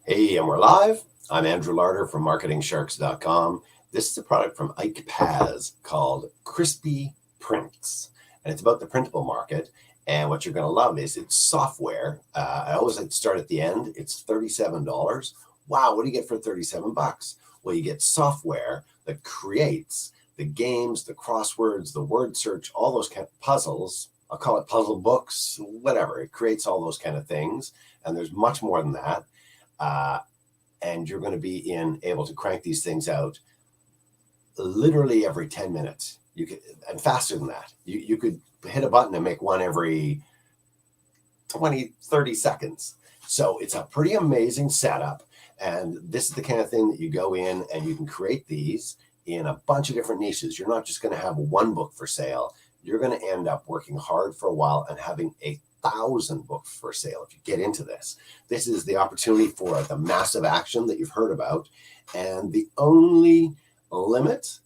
Hey, and we're live. I'm Andrew Larder from marketingsharks.com. This is a product from Ike Paz called Crispy Prints, and it's about the printable market. And what you're going to love is it's software. I always like to start at the end. It's $37. Wow, what do you get for 37 bucks? Well, you get software that creates the games, the crosswords, the word search, all those kind of puzzles. I'll call it puzzle books, whatever. It creates all those kind of things. And there's much more than that. And you're going to be able to crank these things out literally every 10 minutes. You could, and faster than that. You could hit a button and make one every 20, 30 seconds. So it's a pretty amazing setup. And this is the kind of thing that you go in and you can create these in a bunch of different niches. You're not just going to have one book for sale. You're going to end up working hard for a while and having 1,000 books for sale if you get into this. This is the opportunity for the massive action that you've heard about. And the only limit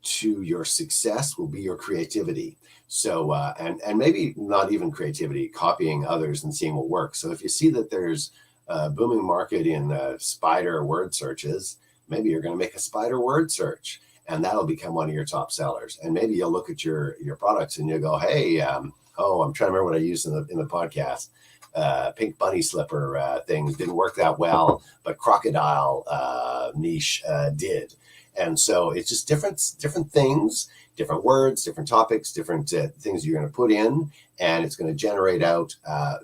to your success will be your creativity. So, and maybe not even creativity, copying others and seeing what works. So if you see that there's a booming market in spider word searches, maybe you're going to make a spider word search and that'll become one of your top sellers. And maybe you'll look at your products and you'll go, hey, I'm trying to remember what I used in the podcast. Pink bunny slipper things didn't work that well, but crocodile niche did. And so it's just different things, different words, different topics, different things you're going to put in, and it's going to generate out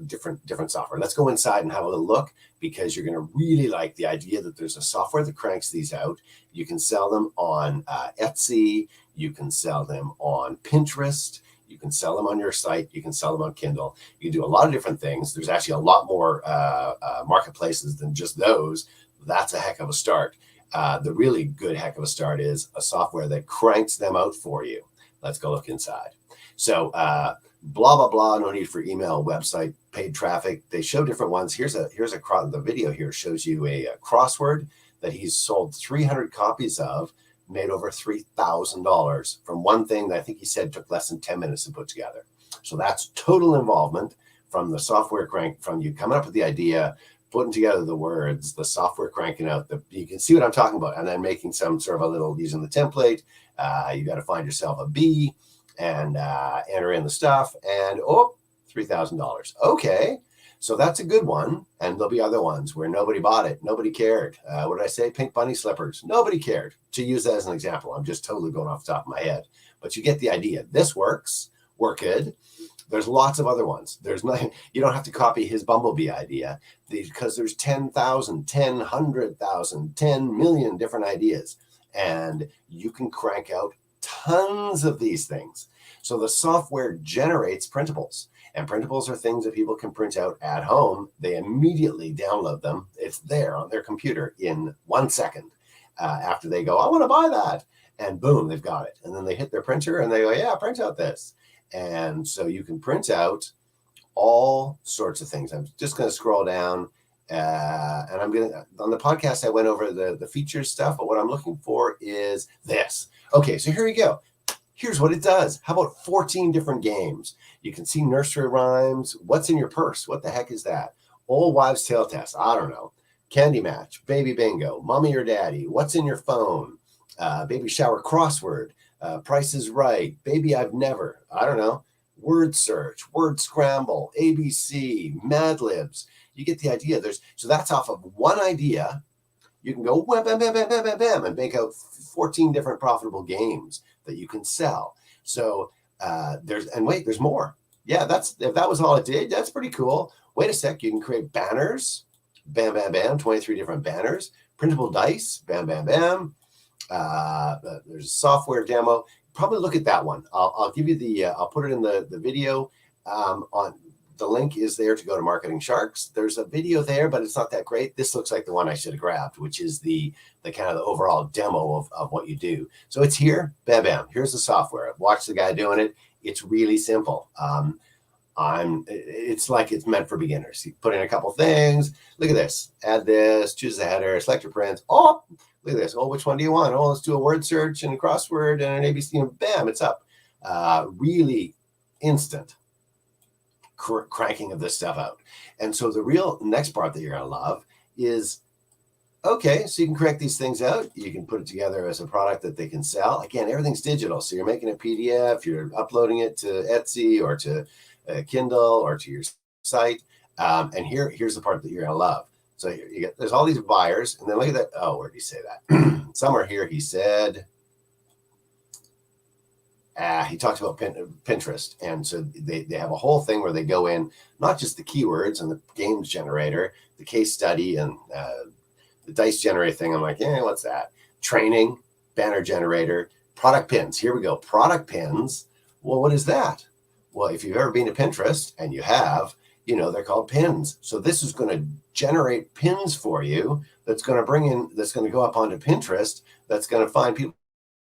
different software. Let's go inside and have a little look, because you're going to really like the idea that there's a software that cranks these out. You can sell them on Etsy. You can sell them on Pinterest. You can sell them on your site. You can sell them on Kindle. You can do a lot of different things. There's actually a lot more marketplaces than just those. That's a heck of a start. The really good heck of a start is a software that cranks them out for you. Let's go look inside. So blah, blah, blah. No need for email, website, paid traffic. They show different ones. The video here shows you a crossword that he's sold 300 copies of, made over $3,000 from one thing that I think he said took less than 10 minutes to put together. So that's total involvement from the software crank, from you coming up with the idea, putting together the words, the software cranking out. You can see what I'm talking about, and then making some sort of a little, using the template. You got to find yourself a bee and enter in the stuff, and $3,000. Okay. So that's a good one. And there'll be other ones where nobody bought it. Nobody cared. What did I say? Pink bunny slippers. Nobody cared. To use that as an example, I'm just totally going off the top of my head. But you get the idea. This works. Work good. There's lots of other ones. You don't have to copy his bumblebee idea, because there's 10,000, 100,000, 10 million different ideas. And you can crank out tons of these things. So the software generates printables. And printables are things that people can print out at home. They immediately download them. It's there on their computer in 1 second after they go, I want to buy that. And boom, they've got it. And then they hit their printer and they go, yeah, print out this. And so you can print out all sorts of things. I'm just going to scroll down. And I'm going to, on the podcast, I went over the features stuff. But what I'm looking for is this. Okay, so here we go. Here's what it does. How about 14 different games? You can see nursery rhymes. What's in your purse? What the heck is that? Old wives' tale test. I don't know. Candy match. Baby bingo. Mommy or daddy. What's in your phone? Baby shower crossword. Price is right. Baby I've never. I don't know. Word search. Word scramble. ABC. Mad Libs. You get the idea. So that's off of one idea. You can go bam, bam, bam, bam, bam, bam, bam, and make out 14 different profitable games that you can sell. So there's more. Yeah, if that was all it did, that's pretty cool. Wait a sec, you can create banners. Bam, bam, bam, 23 different banners. Printable dice. Bam, bam, bam. There's a software demo. Probably look at that one. I'll give you I'll put it in the video. On the link is there to go to Marketing Sharks. There's a video there, but it's not that great. This looks like the one I should have grabbed, which is the kind of the overall demo of what you do. So it's here. Bam, bam. Here's the software. Watch the guy doing it. It's really simple. It's like it's meant for beginners. You put in a couple things. Look at this. Add this. Choose the header. Select your prints. Oh, look at this. Oh, which one do you want? Oh, let's do a word search and a crossword and an ABC. Bam, it's up. Really instant cranking of this stuff out. And so the real next part that you're going to love is Okay, so you can correct these things out. You can put it together as a product that they can sell. Again, everything's digital. So you're making a PDF, you're uploading it to Etsy or to Kindle or to your site. And here's the part that you're going to love. So you get, there's all these buyers, and then look at that. Oh, where did he say that? Somewhere here he said, he talks about Pinterest. And so they have a whole thing where they go in, not just the keywords and the games generator, the case study and the dice generator thing. I'm like, yeah, what's that? Training, banner generator, product pins. Here we go. Product pins. Well, what is that? Well, if you've ever been to Pinterest, and you have, you know, they're called pins. So this is going to generate pins for you. That's going to go up onto Pinterest. That's going to find people,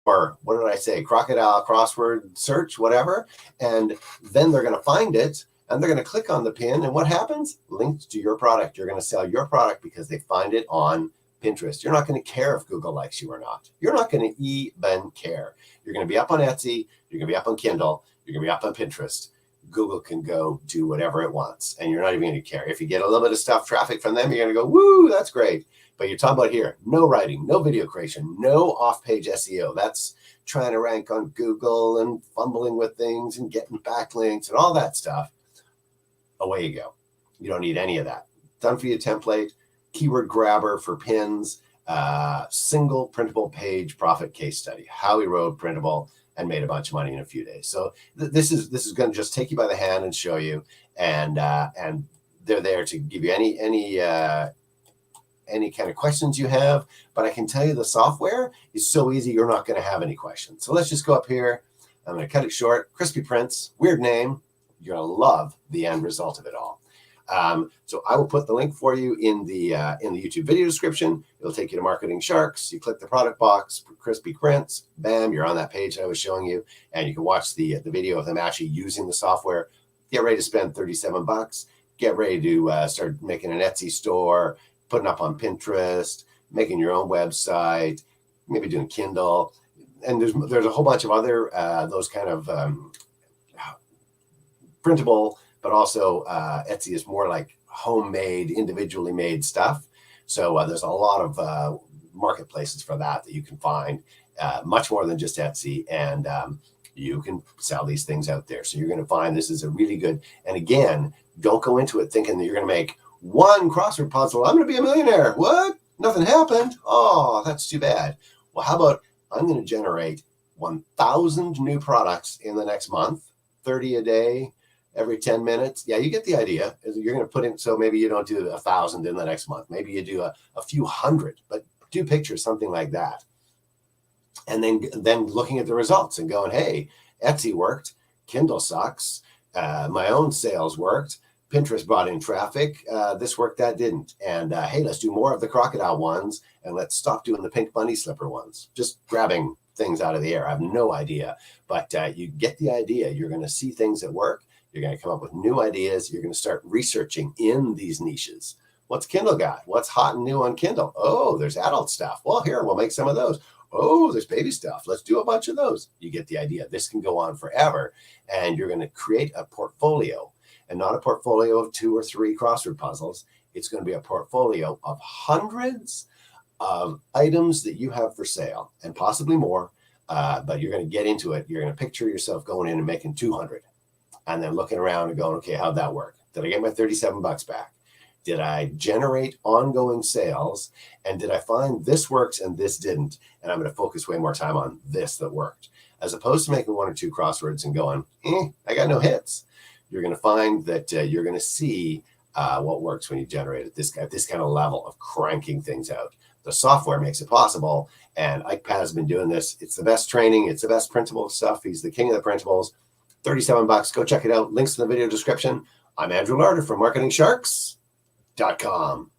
or what did I say? Crocodile crossword search, whatever. And then they're going to find it, and they're going to click on the pin. And what happens? Linked to your product. You're going to sell your product because they find it on Pinterest. You're not going to care if Google likes you or not. You're not going to even care. You're going to be up on Etsy. You're going to be up on Kindle. You're going to be up on Pinterest. Google can go do whatever it wants, and you're not even going to care. If you get a little bit of stuff, traffic from them, you're going to go, woo, that's great. But you're talking about here, no writing, no video creation, no off-page SEO. That's trying to rank on Google and fumbling with things and getting backlinks and all that stuff. Away you go. You don't need any of that. Done for you template, keyword grabber for pins, single printable page profit case study, how he wrote printable and made a bunch of money in a few days. So this is going to just take you by the hand and show you, and they're there to give you any kind of questions you have. But I can tell you the software is so easy, you're not going to have any questions. So let's just go up here. I'm going to cut it short. Crispy Prints, weird name. You're going to love the end result of it all. So I will put the link for you in the YouTube video description. It'll take you to Marketing Sharks. You click the product box, Crispy Prints, bam, you're on that page I was showing you, and you can watch the video of them actually using the software. Get ready to spend $37. Get ready to start making an Etsy store, putting up on Pinterest, making your own website, maybe doing Kindle, and there's a whole bunch of other those kind of printable. But also Etsy is more like homemade, individually made stuff. So there's a lot of marketplaces for that you can find, much more than just Etsy. And you can sell these things out there. So you're going to find this is a really good. And again, don't go into it thinking that you're going to make one crossword puzzle. I'm going to be a millionaire. What? Nothing happened. Oh, that's too bad. Well, how about I'm going to generate 1,000 new products in the next month, 30 a day. Every 10 minutes. Yeah, you get the idea. You're going to put in, so maybe you don't do 1,000 in the next month. Maybe you do a few hundred, but do pictures, something like that. And then looking at the results and going, hey, Etsy worked. Kindle sucks. My own sales worked. Pinterest brought in traffic. This worked, that didn't. And hey, let's do more of the crocodile ones, and let's stop doing the pink bunny slipper ones. Just grabbing things out of the air. I have no idea, but you get the idea. You're going to see things that work. You're going to come up with new ideas. You're going to start researching in these niches. What's Kindle got? What's hot and new on Kindle? Oh, there's adult stuff. Well, here, we'll make some of those. Oh, there's baby stuff. Let's do a bunch of those. You get the idea. This can go on forever. And you're going to create a portfolio, and not a portfolio of 2 or 3 crossword puzzles. It's going to be a portfolio of hundreds of items that you have for sale, and possibly more. But you're going to get into it. You're going to picture yourself going in and making 200. And then looking around and going, okay, how'd that work? Did I get my $37 back? Did I generate ongoing sales? And did I find this works and this didn't? And I'm going to focus way more time on this that worked, as opposed to making 1 or 2 crosswords and going, I got no hits. You're going to find that you're going to see what works when you generate it. This kind of level of cranking things out. The software makes it possible. And Ike Paz has been doing this. It's the best training. It's the best printable stuff. He's the king of the printables. $37. Go check it out. Links in the video description. I'm Andrew Larder from marketingsharks.com.